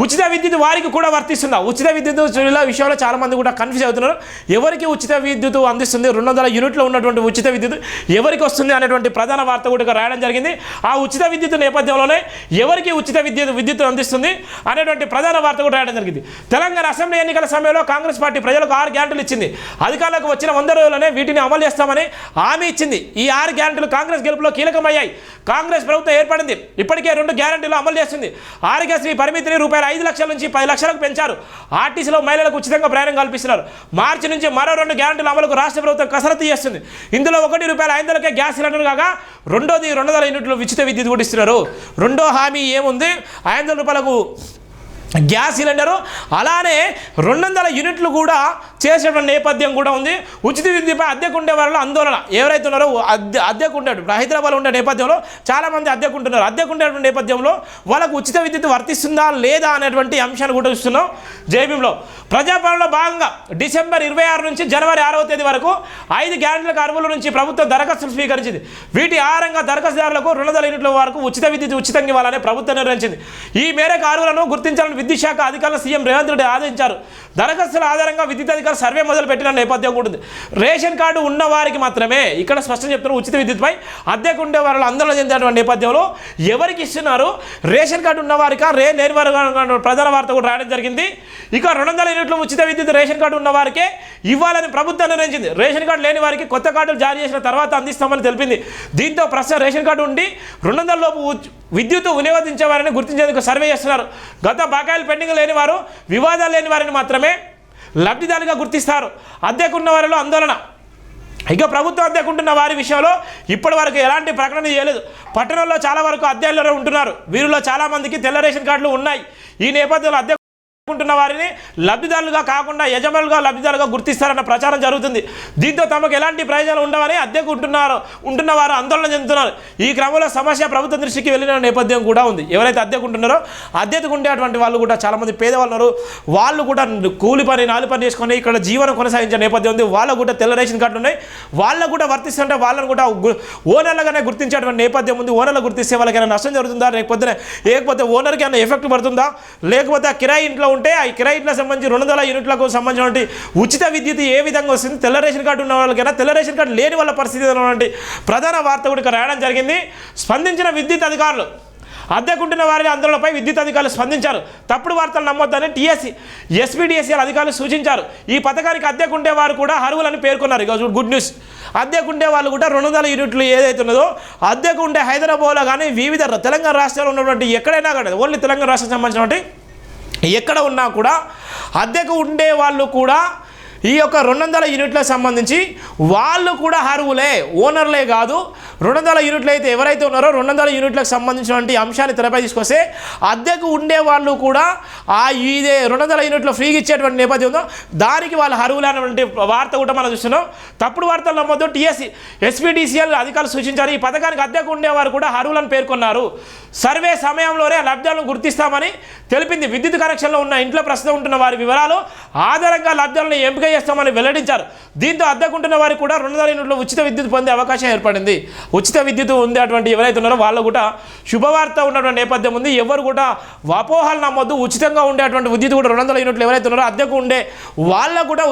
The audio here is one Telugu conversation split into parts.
ఉచిత విద్యుత్ వారికి కూడా వర్తిస్తుందా? ఉచిత విద్యుత్ విషయంలో చాలామంది కూడా కన్ఫ్యూజ్ అవుతున్నారు. ఎవరికి ఉచిత విద్యుత్ అందిస్తుంది? 200 యూనిట్లు ఉన్నటువంటి ఉచిత విద్యుత్ ఎవరికి వస్తుంది అనేటువంటి ప్రధాన వార్త కూడా రాయడం జరిగింది. ఆ ఉచిత విద్యుత్ నేపథ్యంలోనే ఎవరికి ఉచిత విద్యుత్ అందిస్తుంది అనేటువంటి ప్రధాన వార్త కూడా రాయడం జరిగింది. తెలంగాణ అసెంబ్లీ ఎన్నికల సమయంలో కాంగ్రెస్ పార్టీ ప్రజలకు 6 గ్యారెంటీలు ఇచ్చింది. అధికారులకు వచ్చిన 100 రోజుల్లోనే వీటిని అమలు చేస్తామని హామీ ఇచ్చింది. ఈ 6 గ్యారెంటీలు కాంగ్రెస్ గెలుపులో కీలకమయ్యాయి. కాంగ్రెస్ ప్రభుత్వం ఏర్పడింది. ఇప్పటికే 2 గ్యారెంటీలు అమలు చేస్తుంది. ఆరోగ్యశ్రీ పరిమితిని ₹5 లక్షల నుంచి 10 లక్షలకు పెంచారు. ఆర్టీసీలో మహిళలకు ఉచితంగా ప్రయాణం కల్పిస్తున్నారు. మార్చి నుంచి మరో 2 గ్యారెంటీల అమలుకు రాష్ట్ర ప్రభుత్వం కసరత్తు చేస్తుంది. ఇందులో ₹1 గ్యాస్ సిలిండర్ కాగా రెండోది 200 యూనిట్లు ఉచిత విద్యుత్ కూడా ఇస్తున్నారు. రెండో హామీ ఏముంది? ₹500 గ్యాస్ సిలిండరు, అలానే 200 యూనిట్లు కూడా చేసేటువంటి నేపథ్యం కూడా ఉంది. ఉచిత విద్యుత్పై అద్దెకుండే వాళ్ళు ఆందోళన ఎవరైతే ఉన్నారో అద్దెకుంటాడు. హైదరాబాద్లో ఉండే నేపథ్యంలో చాలామంది అద్దెకుంటున్నారు. అద్దెకుండేటువంటి నేపథ్యంలో వాళ్ళకు ఉచిత విద్యుత్ వర్తిస్తుందా లేదా అనేటువంటి అంశాన్ని కూడా చూస్తున్నాం. జేబీఎంలో ప్రజాపాలనలో భాగంగా డిసెంబర్ 26 నుంచి జనవరి 6వ తేదీ వరకు 5 గ్యారెంటీలకు అర్హుల నుంచి ప్రభుత్వం దరఖాస్తులు స్వీకరించింది. వీటి ఆధారంగా దరఖాస్తుదారులకు 200 యూనిట్ల వరకు ఉచిత విద్యుత్ ఉచితంగా ఇవ్వాలని ప్రభుత్వం నిర్ణయించింది. ఈ మేరకు అర్హులను గుర్తించాలని విద్యుత్ శాఖ అధికారులు సీఎం రేవంత్ రెడ్డి ఆదేశించారు. దరఖాస్తుల ఆధారంగా విద్యుత్ అధికారులు సర్వే మొదలు పెట్టిన నేపథ్యం కూడా ఉంది. రేషన్ కార్డు ఉన్న వారికి మాత్రమే ఇక్కడ స్పష్టం చెప్తున్నారు. ఉచిత విద్యుత్పై అద్దెకు ఉండే వాళ్ళు ఆందోళన చెందేటువంటి నేపథ్యంలో ఎవరికి ఇస్తున్నారు? రేషన్ కార్డు ఉన్న వారికా లేని వారు ప్రధాన వార్త కూడా రాయడం జరిగింది. ఇక 200 యూనిట్లు ఉచిత విద్యుత్ రేషన్ కార్డు ఉన్న వారికే ఇవ్వాలని ప్రభుత్వం నిర్ణయించింది. రేషన్ కార్డు లేని వారికి కొత్త కార్డులు జారీ చేసిన తర్వాత అందిస్తామని తెలిపింది. దీంతో ప్రస్తుతం రేషన్ కార్డు ఉండి 200 లోపు విద్యుత్ వినియోగించే వారిని గుర్తించేందుకు సర్వే చేస్తున్నారు. గత బకాయిలు పెండింగ్ లేని వారు, వివాదాలు లేని వారిని మాత్రమే లబ్ధిదారులుగా గుర్తిస్తారు. అద్దెకున్న వారిలో ఆందోళన. ఇక ప్రభుత్వం అద్దెకుంటున్న వారి విషయంలో ఇప్పటి వరకు ఎలాంటి ప్రకటన చేయలేదు. పట్టణంలో చాలా వరకు అద్దెల్లో ఉంటున్నారు. వీరిలో చాలామందికి తెల్ల రేషన్ కార్డులు ఉన్నాయి. ఈ నేపథ్యంలో అద్దె ఉంటున్న వారిని లబ్ధిదారులుగా కాకుండా యజమానులుగా లబ్ధిదారులుగా గుర్తిస్తారన్న ప్రచారం జరుగుతుంది. దీంతో తమకు ఎలాంటి ప్రయోజనాలు ఉండవని అద్దెకు ఉంటున్న వారు ఆందోళన చెందుతున్నారు. ఈ క్రమంలో సమస్య ప్రభుత్వం దృష్టికి వెళ్ళిన నేపథ్యం కూడా ఉంది. ఎవరైతే అద్దెకుంటున్నారో అద్దెకు ఉండేటువంటి వాళ్ళు కూడా చాలామంది పేదవాళ్ళు ఉన్నారు. వాళ్ళు కూడా కూలి పని నాలుగు పని చేసుకొని ఇక్కడ జీవనం కొనసాగించే నేపథ్యం ఉంది. వాళ్ళకు కూడా తెల్ల రేషన్ కార్డులు ఉన్నాయి. వాళ్ళకు కూడా వర్తిస్తుంటే వాళ్ళని కూడా ఓనర్లుగానే గుర్తించేటువంటి నేపథ్యం ఉంది. ఓనర్లు గుర్తిస్తే వాళ్ళకైనా నష్టం జరుగుతుందా? లేకపోతే ఓనర్కి ఏమైనా ఎఫెక్ట్ పడుతుందా? లేకపోతే ఆ కిరాయి ఇంట్లో ఉంటే ఆ కిరాయిట్లకు సంబంధించి 200 యూనిట్లకు సంబంధించినటువంటి ఉచిత విద్యుత్ ఏ విధంగా వస్తుంది? తెల్ల రేషన్ కార్డు ఉన్న వాళ్ళకైనా తెల్ల రేషన్ కార్డు లేని వాళ్ళ పరిస్థితి ఉన్నటువంటి ప్రధాన వార్త కూడా రాయడం జరిగింది. స్పందించిన విద్యుత్ అధికారులు అద్దెకుంటున్న వారి ఆందోళనపై విద్యుత్ అధికారులు స్పందించారు. తప్పుడు వార్తలు నమ్మొద్దని టీఎస్సీ ఎస్పీడీఎస్సీల అధికారులు సూచించారు. ఈ పథకానికి అద్దెకుండే వారు కూడా అర్హులని పేర్కొన్నారు. ఇక గుడ్ న్యూస్, అద్దెకుండే వాళ్ళు కూడా 200 యూనిట్లు ఏదైతే ఉన్నదో అద్దెకు ఉండే హైదరాబాద్లో కానీ వివిధ తెలంగాణ రాష్ట్రాల్లో ఉన్నటువంటి ఎక్కడైనా కానీ ఓన్లీ తెలంగాణ రాష్ట్రానికి సంబంధించినటువంటి ఎక్కడ ఉన్నా కూడా అద్దెకు ఉండే వాళ్ళు కూడా ఈ యొక్క 200 యూనిట్లకు సంబంధించి వాళ్ళు కూడా అర్హులే, ఓనర్లే కాదు. 200 యూనిట్లు అయితే ఎవరైతే ఉన్నారో 200 యూనిట్లకు సంబంధించినటువంటి అంశాన్ని తెరపై తీసుకొస్తే అద్దెకు ఉండే వాళ్ళు కూడా ఇదే 200 యూనిట్లు ఫ్రీగా ఇచ్చేటువంటి నేపథ్యం ఉందో దానికి వాళ్ళు అర్హులు అనేటువంటి వార్త కూడా మనం చూస్తున్నాం. తప్పుడు వార్తలు నమ్మొద్దు. టీఎస్సీ ఎస్పీడీసీఎల్ అధికారులు సూచించారు. ఈ పథకానికి అద్దెకు ఉండేవారు కూడా అర్హులను పేర్కొన్నారు. సర్వే సమయంలోనే లబ్ధాలను గుర్తిస్తామని తెలిపింది. విద్యుత్ కనెక్షన్లో ఉన్న ఇంట్లో ప్రస్తుతం ఉంటున్న వారి వివరాలు ఆధారంగా లబ్ధాలను ఎంపిక చేస్తామని వెల్లడించారు. దీంతో అద్దెకుంటున్న వారికి కూడా 200 యూనిట్లు ఉచిత విద్యుత్ పొందే అవకాశం ఏర్పడింది. ఉచిత విద్యుత్ ఉండేటువంటి ఎవరైతే ఉన్నారో వాళ్ళు కూడా శుభవార్త ఉన్నటువంటి నేపథ్యం ఉంది. ఎవరు కూడా అపోహలు నమ్మొద్దు. ఉచితంగా ఉండేటువంటి విద్యుత్ కూడా 200 యూనిట్లు ఎవరైతే ఉన్నారో అద్దెకు ఉండే వాళ్ళకు కూడా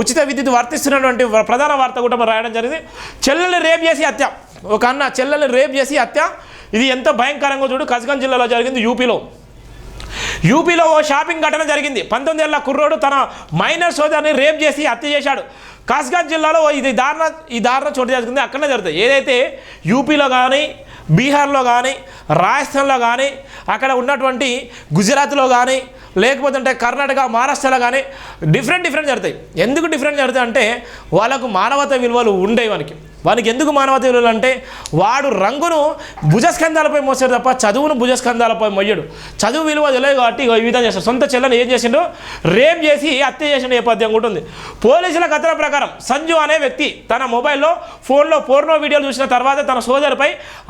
ఉచిత విద్యుత్ వర్తిస్తున్నటువంటి ప్రధాన వార్త కూడా మనం రాయడం జరిగింది. చెల్లెల్ని రేప్ చేసి హత్య. ఒక అన్న చెల్లెల్ని రేప్ చేసి హత్య. ఇది ఎంత భయంకరంగా చూడు. కస్గంజ్ జిల్లాలో జరిగింది. యూపీలో ఓ షాపింగ్ ఘటన జరిగింది. 19 ఏళ్ల కుర్రోడు తన మైనర్ సోదరిని రేప్ చేసి హత్య చేశాడు. కస్గంజ్ జిల్లాలో ఈ దారుణ చోటు చేసుకుంది. అక్కడనే జరుగుతుంది. ఏదైతే యూపీలో కానీ బీహార్లో కానీ రాజస్థాన్లో కానీ అక్కడ ఉన్నటువంటి గుజరాత్లో కానీ లేకపోతే కర్ణాటక మహారాష్ట్రలో కానీ డిఫరెంట్ జరుగుతాయి. ఎందుకు డిఫరెంట్ జరుగుతాయి అంటే వాళ్ళకు మానవతా విలువలు ఉండేవి. వానికి ఎందుకు మానవతా విలువలు అంటే వాడు రంగును భుజస్కంధాలపై మోసాడు తప్ప చదువును భుజస్కంధాలపై మొయ్యడు. చదువు విలువ తెలియదు కాబట్టి ఈ విధంగా చేస్తాడు. సొంత చెల్లని ఏం చేసిండు? రేప్ చేసి హత్య చేసిన నేపథ్యం కూడా ఉంది. పోలీసుల కథన ప్రకారం ప్రకారం సంజు అనే వ్యక్తి తన మొబైల్లో ఫోన్లో పోర్నో వీడియోలు చూసిన తర్వాత తన సోదరుపై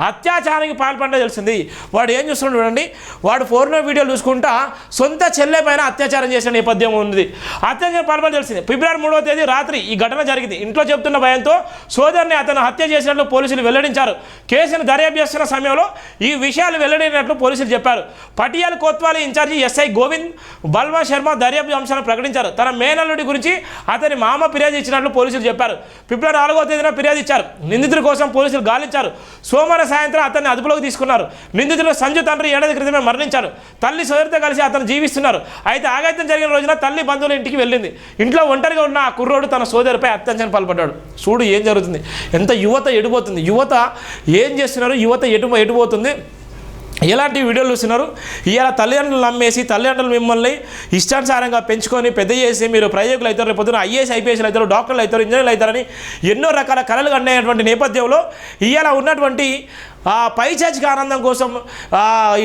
అత్యాచారానికి పాల్పడ్డ తెలిసింది. వాడు ఏం చూస్తున్నాడు చూడండి, వాడు పోర్నో వీడియోలు చూసుకుంటా సొంత చెల్లె పైన అత్యాచారం చేసిన నేపథ్యం ఉంది. అత్యాచారం పాల్పడ్డ తెలిసింది. ఫిబ్రవరి 3వ తేదీ రాత్రి ఈ ఘటన జరిగింది. ఇంట్లో చెబుతున్న భయంతో సోదరుని అతను హత్య చేసినట్లు పోలీసులు వెల్లడించారు. కేసును దర్యాప్తు చేస్తున్న సమయంలో ఈ విషయాలు వెల్లడైనట్లు పోలీసులు చెప్పారు. పటియాల కోత్వాలీ ఇన్ఛార్జి ఎస్ఐ గోవింద్ బల్వా శర్మ దర్యాప్తు అంశాలను ప్రకటించారు. తన మేనల్లుడి గురించి అతని మామ ఫిర్యాదు ఇచ్చినట్లు పోలీసులు చెప్పారు. ఫిబ్రవరి 4వ తేదీన ఫిర్యాదు ఇచ్చారు. నిందితుల కోసం పోలీసులు గాలించారు. సోమవారం సాయంత్రం అతన్ని అదుపులోకి తీసుకున్నారు. నిందితుడు సంజు తండ్రి ఏడాది క్రితమే మరణించారు. తల్లి సోదరితో కలిసి అతను జీవిస్తున్నారు. అయితే ఆఘాతం జరిగిన రోజున తల్లి బంధువుల ఇంటికి వెళ్ళింది. ఇంట్లో ఒంటరిగా ఉన్న ఆ కుర్రోడు తన సోదరిపై అత్యాచారం పాల్పడ్డాడు. చూడు ఏం జరుగుతుంది, ఎంత యువత ఎడిపోతుంది, యువత ఏం చేస్తున్నారు, యువత ఎటుపోతుంది, ఎలాంటి వీడియోలు చూస్తున్నారు. ఇలా తల్లిదండ్రులు నమ్మేసి తల్లిదండ్రులు మిమ్మల్ని ఇష్టానుసారంగా పెంచుకొని పెద్ద చేసి మీరు ప్రయోజకులు అవుతారు, రేపు పొద్దున ఐఏఎస్ ఐపీఎస్లు అవుతారు, డాక్టర్లు అవుతారు, ఇంజనీర్లు అవుతారని ఎన్నో రకాల కళలు కండేటువంటి నేపథ్యంలో ఇవాళ ఉన్నటువంటి ఆ పైచాచిక ఆనందం కోసం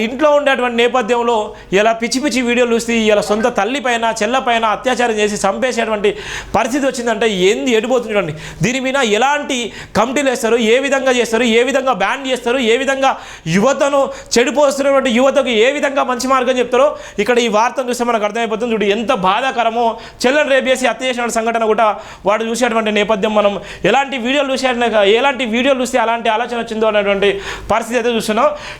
ఇంట్లో ఉండేటువంటి నేపథ్యంలో ఇలా పిచ్చి పిచ్చి వీడియోలు చూసి ఇలా సొంత తల్లి పైన చెల్లెపైన అత్యాచారం చేసి చంపేసేటువంటి పరిస్థితి వచ్చిందంటే ఏంది ఎడిపోతుంది చూడండి. దీని మీద ఎలాంటి కమిటీలు వేస్తారు, ఏ విధంగా చేస్తారు, ఏ విధంగా బ్యాన్ చేస్తారు, ఏ విధంగా యువతను చెడిపోతున్నటువంటి యువతకు ఏ విధంగా మంచి మార్గం చెప్తారో ఇక్కడ ఈ వార్తను చూస్తే మనకు అర్థమైపోతుంది. చూడు ఎంత బాధాకరమో, చెల్లెని రేపు చేసి హత్య చేసిన సంఘటన కూడా వాడు చూసేటువంటి నేపథ్యం. మనం ఎలాంటి వీడియోలు చూస్తే అలాంటి ఆలోచన వచ్చిందో అనేటువంటి పరిస్థితి అయితే చూస్తున్నాం.